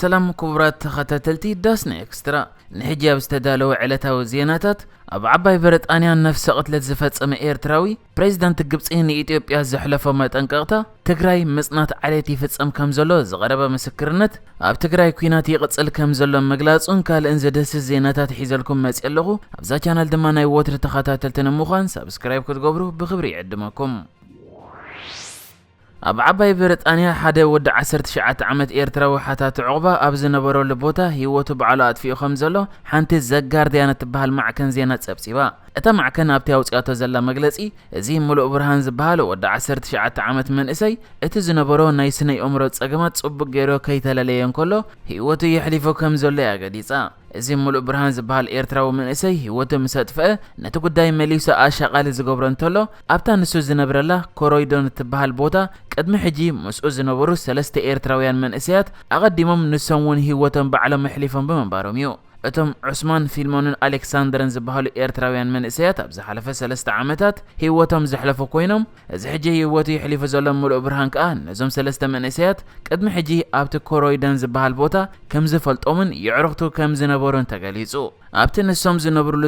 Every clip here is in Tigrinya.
سلام كبرات تختتلتي داسنا اكسترا نحجاب استدالو علتاو زيناتات اب عباي بريطانيا نفس قتلت زفصم ايرتراوي بريزيدنت ግብጽን ኢትዮጵያ ዘሕለፈ መጠንቀቅታ ትግራይ መጽናት ዓለት ይፈጽም ከምዘሎ ዝቀረበ ምስክርነት ኣብ ትግራይ ኩናት ይቅጽል ከምዘሎ መግላጹን ካልእን ዘደስ ዜናታት ሒዘልኩም መጽለኹ ኣብዛ ቻናል ድማ ናይ ወትር ተኸታተልትን ምዃን ሰብስክራይብ ክትገብሩ ብኽብሪ ይዕድመኩም ኣብ ዓባይ ብሪጣንያ ሓደ ወዲ 19 ዓመት ኤርትራዊ ሓታት ዕቑባ ኣብ ዝነበረሉ ቦታ ህይወቱ በዓሉ ኣጥፊኡ ከምዘሎ ሓንቲ ዘጋርዲያን እትበሃል ማዕከን ዜና ጸብጺባ እታ ማዕከን ኣብቲ ኣውጽያቶ ዘላ መግለጺ እዚ ሙሉእ ብርሃን ዝበሃል ወዲ 19 ዓመት መንእሰይ እቲ ዝነበሮ ናይ ስነ ኣእምሮ ጸገማት ጽቡቕ ገይሩ ከይተለለየ እንከሎ ህይወቱ ይሕሊፎ ከምዘሎ ያገዲጻ እዚ ሙሉእ ብርሃን ዝበሃል ኤርትራዊ መንእሰይ ህይወቱ ምሰጥፈአ ነቲ ጉዳይ መሊሱ ኣሻቓሊ ዝገብሮ እንተሎ ኣብታ ንሱ ዝነብረላ ኮሮይዶን እትበሃል ቦታ ቅድሚ ሕጂ ምስኡ ዝነበሩ ሰለስተ ኤርትራውያን መንእሰያት ኣቐዲሞም ንሶም እውን ህይወቶም ባዕሎም መሕሊፎም ብምንባሮም እዩ እቶም ዑስማን ፊልሞንን ኣሌክሳንደርን ዝበሃሉ ኤርትራውያን መንእሰያት ኣብ ዝሓለፈ 3 ዓመታት ህይወቶም ዝሕለፉ ኮይኖም እዚ ሕጂ ህይወቱ ይሕሊፉ ዘሎ ሙሉእ ብርሃን ከኣ ነዞም ሰለስተ መንእሰያት ቅድሚ ሕጂ ኣብቲ ኮሮይደን ዝበሃል ቦታ ከም ዝፈልጦምን ይዕርኽቱ ከም ዝነበሩን ተገሊጹ ኣብቲ ንሶም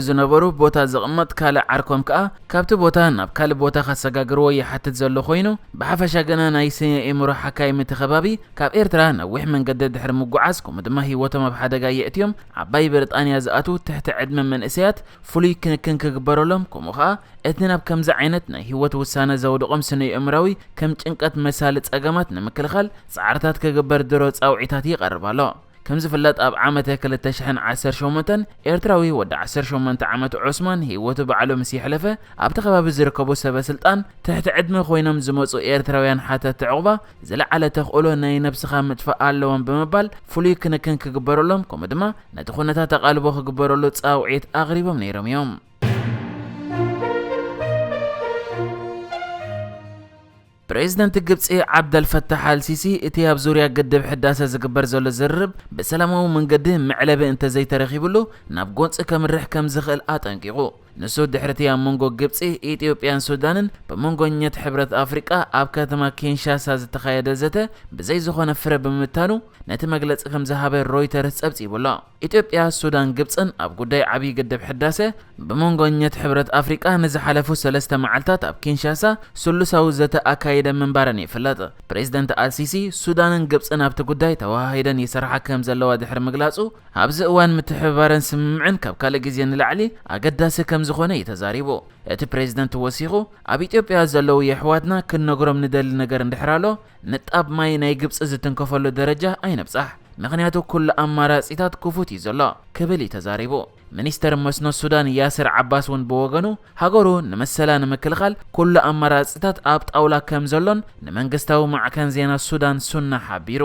ዝነበሩ ቦታ ዝቕመጥ ካልእ ዓርኮም ከኣ ካብቲ ቦታ ናብ ካልእ ቦታ ከሰጋግርዎ ይሓትት ዘሎ ኮይኑ ብሓፈሻ ገና ናይ ስነ ኣእምሮ ሓካይ ምትኸባቢ ካብ ኤርትራ ነዊሕ መንገዲ ድሕሪ ምጉዓዝ ከምኡ ድማ ህይወቶም ኣብ ሓደጋ የእትዮም ዓባይ ብሪጣንያ ዝኣቱ ትሕቲ ዕድመ መንእሰያት ፍሉይ ክንክን ክግበረሎም ከምኡ ከዓ እቲ ናብ ከምዚ ዓይነት ናይ ህይወት ውሳነ ዘውድቖም ስነ ኣእምራዊ ከም ጭንቀት መሳሊ ጸገማት ንምክልኻል ጻዕርታት ክግበር ድሮ ጻውዒታት ይቐርብ ኣሎ ከም ዝፍለጥ ኣብ ዓመት 2018 ኤርትራዊ ወዲ 18 ዓመት ዑስማን ህይወቱ ባዕሉ ምስ ይሕለፈ ኣብቲ ከባቢ ዝርከቡ ሰበስልጣን ትሕቲ ዕድመ ኮይኖም ዝመጹ ኤርትራውያን ሓተት ዕቑባ ዝለዓለ ተኽእሎ ናይ ነብስኻ ምጥፋእ ኣለዎም ብምባል ፍሉይ ክንክን ክግበረሎም ከምኡ ድማ ነቲ ኩነታት ተቓልቦ ክግበረሉ ጻውዒት ኣቕሪቦም ነይሮም እዮም بريزيدنت ግብጽ عبد الفتاح السيسي እቲ ኣብ ዙርያ ገደብ ሕዳሰ ዝግበር ዘሎ ዝርብ በሰላማዊ መንገዲ ምዕለበ እንተ ዘይተረኺብሉ ናብ ጎንጽ ከምርሕ ከም ዝኽእል ኣጠንቂቑ ንሱ ድሕርቲ ኣብ መንጎ ግብጽ ኢትዮጵያን ሱዳንን በመንጎኘት ሕብረት ኣፍሪቃ ኣብ ከተማ ኪንሻሳ ዝተኻየደ ዘተ ብዘይ ዝኾነ ፍረ ብምታኑ ነቲ መግለጺ ከም ዝሃበ ሮይተርስ ጸብጺቡሎ ኢትዮጵያ ሱዳን ግብጽን ኣብ ጉዳይ ዓብይ ገደብ ሕዳሰ በመንጎኘት ሕብረት ኣፍሪቃ ንዝሓለፉ 3 መዓልታት ኣብ ኪንሻሳ ስሉሳዊ ዘተ ኣካይደ ምንባረን ይፍለጥ ፕሬዝደንት አልሲሲ ሱዳንን ግብጽን ኣብቲ ጉዳይ ተዋሂደን ይሰርሓ ከም ዘለዋ ድሕሪ ምግላጹ ኣብዚ እዋን ምትሕብባርን ስምምዕን ካብ ካልእ ግዜ ንላዕሊ ኣገዳሲ ከም ዝኾነ ይተዛሪቡ እቲ ፕሬዝደንት ወሲኹ ኣብ ኢትዮጵያ ዘለው የሕዋትና ክንነግሮም ንደሊ ነገር እንድሕራሎ ንጣብ ማይ ናይ ግብጽ ዝትንከፈሉ ደረጃ ኣይነብጻሕ ምክንያቱ ኩሉ ኣማራጺታት ክፉት እዩ ዘሎ ክብል ይተዛሪቡ ሚኒስተር መስኖ ሱዳን ያስር ዓባስ ውን በወገኑ ሃገሩ ንመሰላ ንምክልኻል ኩሉ ኣማራጺታት ኣብ ጣውላ ከም ዘሎን ንመንግስታዊ ማዕከን ዜና ሱዳን ሱና ሓቢሩ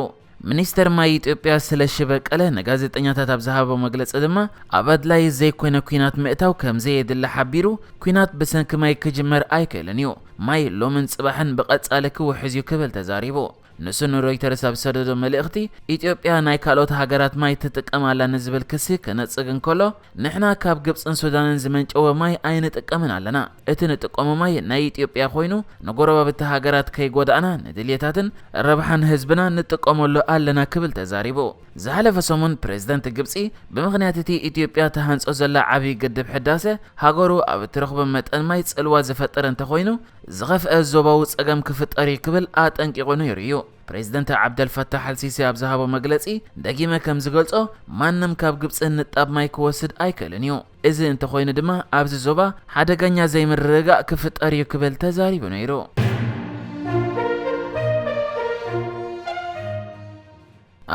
ሚኒስተር ማይ ኢትዮጵያ ስለሺ በቀለ ንጋዜጠኛታት ኣብ ዝሃቦ መግለጺ ድማ ኣብ ኣድላይ ዘይኮነ ኩናት ምእታው ከም ዘየድሊ ሓቢሩ ኩናት ብሰንኪ ማይ ክጅመር ኣይክእልን እዩ ማይ ሎምን ጽባሕን ብቐጻሊ ክውሕዝ እዩ ክብል ተዛሪቡ ንሱ ሮይተርስ ኣብ ሰደዶ መልእኽቲ ኢትዮጵያ ናይ ካልኦት ሃገራት ማይ ትጥቀማላ ንዝብል ክሲ ከነጽግ እንከሎ ንሕና ካብ ግብጽን ሱዳንን ዝመንጨወ ማይ ኣይንጥቀምን ኣለና እቲ ንጥቀሞ ማይ ናይ ኢትዮጵያ ኮይኑ ንጎረባብቲ ሃገራት ከይጎዳእና ንድልየታትን ረብሓን ህዝብና ንጥቀመሉ ኣለና ክብል ተዛሪቡ ዝሓለፈ ሰሙን ፕሬዝደንት ግብጽ ብምኽንያት እቲ ኢትዮጵያ ተሃንጾ ዘላ ዓብይ ገደብ ሕዳሰ ሃገሩ ኣብ እትረኽቦ መጠን ማይ ጽልዋ ዝፈጠር እንተኮይኑ ዝኸፍአ ዞባዊ ጸገም ክፍጠር ክብል ኣጠንቂቑ ነይሩ እዩ ፕሬዝደንት عبد الفتاح السيسي ኣብ ዝሃቦ መግለጺ ደጊመ ከም ዝገልጾ ማንም ካብ ግብጽ ንጣብ ማይ ክወስድ ኣይክእልን እዩ እዚ እንተኮይኑ ድማ ኣብዚ ዞባ ሓደገኛ ዘይምርግጋእ ክፍጠር ክብል ተዛሪቡ ነይሩ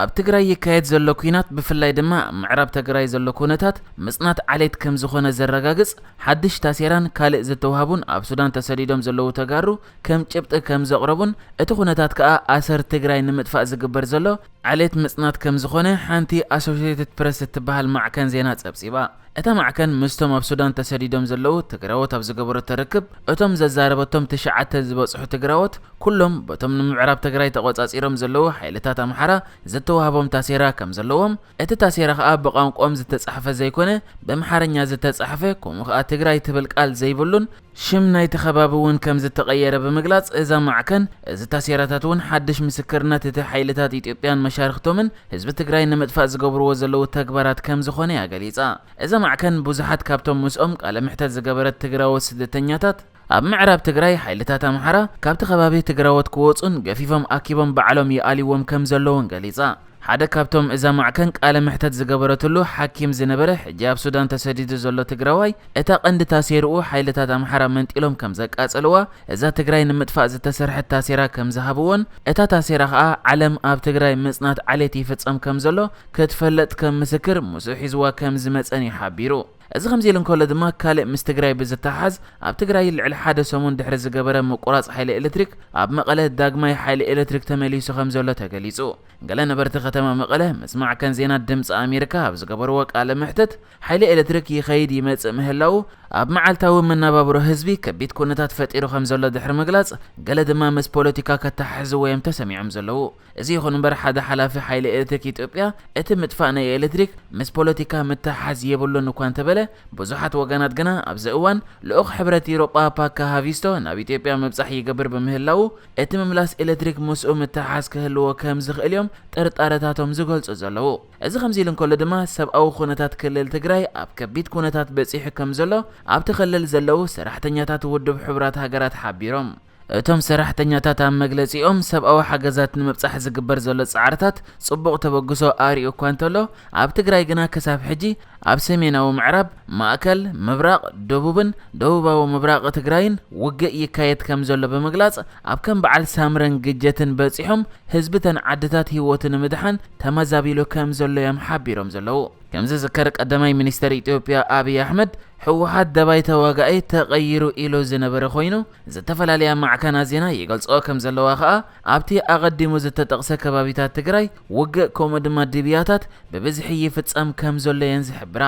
ኣብ ትግራይ ይካየድ ዘሎ ኩናት ብፍላይ ድማ ምዕራብ ትግራይ ዘሎ ኩነታት ምጽናት ዓሌት ከም ዝኾነ ዘረጋግጽ ሓድሽ ታሴራን ካልእ ዝተዋሃቡን ኣብ ሱዳን ተሰዲዶም ዘለው ተጋሩ ከም ጭብጢ ከም ዘቕረቡን እቲ ኩነታት ከኣ ኣሰር ትግራይ ንምጥፋእ ዝግበር ዘሎ ዓሌት ምጽናት ከም ዝኾነ ሓንቲ ኣሶሺየትድ ፕሬስ እትበሃል ማዕከን ዜና ጸብጺባ እታ ማዕከን ምስቶም ኣብ ሱዳን ተሰዲዶም ዘለው ትግራዎት ኣብ ዝገበሮ ተረክብ እቶም ዘዛረበቶም 9 ዝበጽሑ ትግራዎት ኩሎም በቶም ንምዕራብ ትግራይ ተቆጻጺሮም ዘለው ሓይልታት ኣምሓራ ዝተዋሃቦም ታሴራ ከም ዘለዎም እቲ ታሴራ ከዓ ብቋንቋም ዝተጻሕፈ ዘይኮነ በአምሓርኛ ዝተጻሕፈ ከምኡ ከዓ ትግራይ ትብል ቃል ዘይብሉን ሽም ናይ ተኸባቢ ውን ከም ዝተቀየረ በመግላጽ እዛ ማዕከን እዚ ታሴራታት ውን ሓድሽ ምስክርነት እቲ ሓይልታት ኢትዮጵያን ኣመሻርክቶምን ህዝቢ ትግራይ ንምጥፋእ ዝገብርዎ ዘለዉ ተግባራት ከም ዝኾነ ያገሊጻ እዛ ማዕከን ብዙሓት ካብቶም ምስኦም ቃለ ምሕተት ዝገበረት ትግራዎት ስደተኛታት ኣብ ምዕራብ ትግራይ ሓይልታት ኣምሓራ ካብቲ ከባቢ ትግራዎት ክወጹን ገፊፎም ኣኪቦም በዓሎም ይኣልይዎም ከም ዘለውን ገሊጻ ሓደ ካብቶም እዛ ማዕከን ቃለ ምሕተት ዝገበረትሉ ሓኪም ዝነበረ ሕጂ ኣብ ሱዳን ተሰዲዱ ዘሎ ትግራዋይ እታ ቀንዲ ታሴርኡ ሓይልታት ኣምሓራ መንጢሎም ከም ዘቃጸልዋ እዛ ትግራይ ንምጥፋእ ዝተሰርሐት ታሴራ ከም ዝሃብዎን እታ ታሴራ ከዓ ዓለም ኣብ ትግራይ ምጽናት ዓሌት ይፍጸም ከም ዘሎ ክትፈለጥ ከም ምስክር ምስኡ ሒዝዋ ከም ዝመጸን ይሓቢሩ እዚ ከምዚ ኢሉ እንከሎ ድማ ካልእ ምስ ትግራይ ብዝተሓዝ ኣብ ትግራይ ልዕሊ ሓደ ሰሙን ድሕሪ ዝገበረ ምቁራጽ ሓይሊ ኤሌክትሪክ ኣብ መቐለ ዳግማይ ሓይሊ ኤሌክትሪክ ተመሊሱ ከም ዘሎ ተገሊጹ ገለ ነበርቲ ከተማ መቐለ ምስ ማዕከን ዜና ድምፂ ኣሜሪካ ኣብ ዝገበርዎ ቃለ ምሕተት ሓይሊ ኤሌክትሪክ ይኸይድ ይመጽእ ምህላው ኣብ መዓልታዊ መነባብሮ ህዝቢ ከቢድ ኩነታት ፈጢሩ ከም ዘሎ ድሕሪ ምግላጽ ገለ ድማ ምስ ፖለቲካ ከተሓሕዝዎ እዮም ተሰሚዖም ዘለዉ እዚ ይኹን እምበር ሓደ ሓላፊ ሓይሊ ኤሌክትሪክ ኢትዮጵያ እቲ ምጥፋእ ናይ ኤሌክትሪክ ምስ ፖለቲካ ምትሓዝ የብሉን እኳ እንተበለ ብዙሓት ወገናት ግና ኣብዚ እዋን ልኡኽ ሕብረት ኤውሮጳ ፓካ ሃቪስቶ ናብ ኢትዮጵያ ምብጻሕ ይገብር በምህላው እቲ ምምላስ ኤሌክትሪክ ምስኡ ምትሓዝ ክህልዎ ከም ዝኽእል እዮም ጥርጣረታቶም ዝገልጹ ዘለዉ እዚ ከምዚ ኢሉ እንከሎ ድማ ሰብኣዊ ኩነታት ክልል ትግራይ ኣብ ከቢድ ኩነታት በጺሑ ከም ዘሎ ኣብቲ ክልል ዘለዉ ሰራሕተኛታት ውድብ ሕብራት ሃገራት ሓቢሮም እቶም ሰራሕተኛታት ኣብ መግለጺኦም ሰብኣዊ ሓገዛት ንምብጻሕ ዝግበር ዘሎ ጻዕርታት ጽቡቕ ተበግሶ ኣርኢዩ እኳ እንተሎ ኣብ ትግራይ ግና ክሳብ ሕጂ ኣብ ሰሜናዊ ምዕራብ ማእከል ምብራቕ ደቡብን ደቡባዊ ምብራቕ ትግራይን ውግእ ይካየድ ከም ዘሎ ብምግላጽ ኣብ ከም በዓል ሳምረን ግጀትን በጺሖም ህዝብተን ዓድታት ህይወት ንምድሓን ተመዛቢሉ ከም ዘሎ እዮም ሓቢሮም ዘለዉ ከምዚ ዝከር ቀዳማይ ሚኒስተር ኢትዮጵያ አብይ አሕመድ ሕወሓት ደባይ ተዋጋኢ ተቐይሩ ኢሉ ዝነበረ ኮይኑ ዝተፈላለያ ማዕከና ዜና ይገልጾ ከም ዘለዋ ከዓ ኣብቲ ኣቐዲሙ ዝተጠቕሰ ከባቢታት ትግራይ ውግእ ከምኡ ድማ ድብያታት ብብዝሒ ይፍጸም ከም ዘሎ የን ዝሕብራ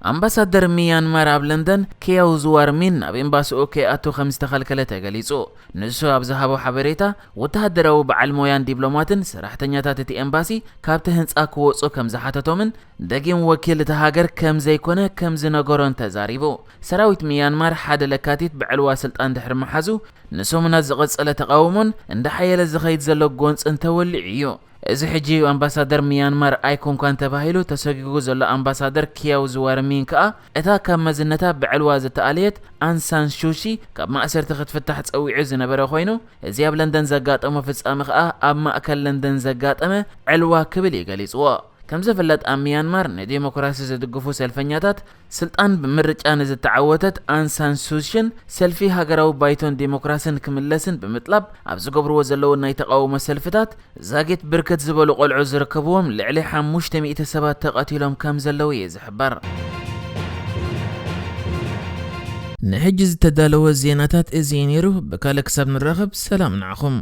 አምባሳደር ሚያንማር ኣብ ለንደን ኪያው ዝዋርሚን ኣብ ኤምባሲኡ ከኣቱ ከም ዝተኸልከለ ተገሊጹ ንሱ ኣብ ዝሃቦ ሓበሬታ ወተሃደራዊ በዓል ሞያን ዲፕሎማትን ሰራሕተኛታት እቲ ኤምባሲ ካብቲ ህንጻ ክወጹ ከም ዝሓተቶምን ደጊም ወኪል እቲ ሃገር ከም ዘይኮነ ከም ዝነገሮን ተዛሪቡ ሰራዊት ሚያንማር ሓደ ለካቲት ብዕልዋ ስልጣን ድሕሪ መሓዙ ንሶሙናት ዝቐጸለ ተቃውሞን እንዳሓየለ ዝኸይድ ዘሎ ጎንጽን ተወሊዑ እዩ እዚ ሕጂ አምባሳደር ሚያንማር ኣይኮን ኳን ተባሂሉ ተሰጊጉ ዘሎ አምባሳደር ኪያው ዝዋርሚን ከዓ እታ ካብ መዝነታ ብዕልዋ ዝተኣልየት አንሳን ሹሺ ካብ ማእሰርቲ ክትፍታሕ ፀዊዑ ዝነበረ ኮይኑ እዚ ኣብ ለንደን ዘጋጠመ ፍጻሜ ከዓ ኣብ ማእከል ለንደን ዘጋጠመ ዕልዋ ክብል ይገሊጽዎ ከም ዝፍለጥ ኣብ ሚያንማር ንዲሞክራሲ ዝድግፉ ሰልፈኛታት ስልጣን ብምርጫ ንዝተዓወተት አንሳን ሱሽን ሰልፊ ሃገራዊ ባይቶን ዲሞክራሲን ክምለስን ብምጥላብ ኣብ ዝገብርዎ ዘለዉ ናይ ተቃውሞ ሰልፍታት ዛጌት ብርክት ዝበሉ ቆልዑ ዝርከብዎም ልዕሊ 500 ሰባት ተቐቲሎም ከም ዘለዉ ይዝሕበር ንሕጂ ዝተዳለወ ዜናታት እዚ ነይሩ በካለ ክሳብ ንራኸብ ሰላም ንዓኹም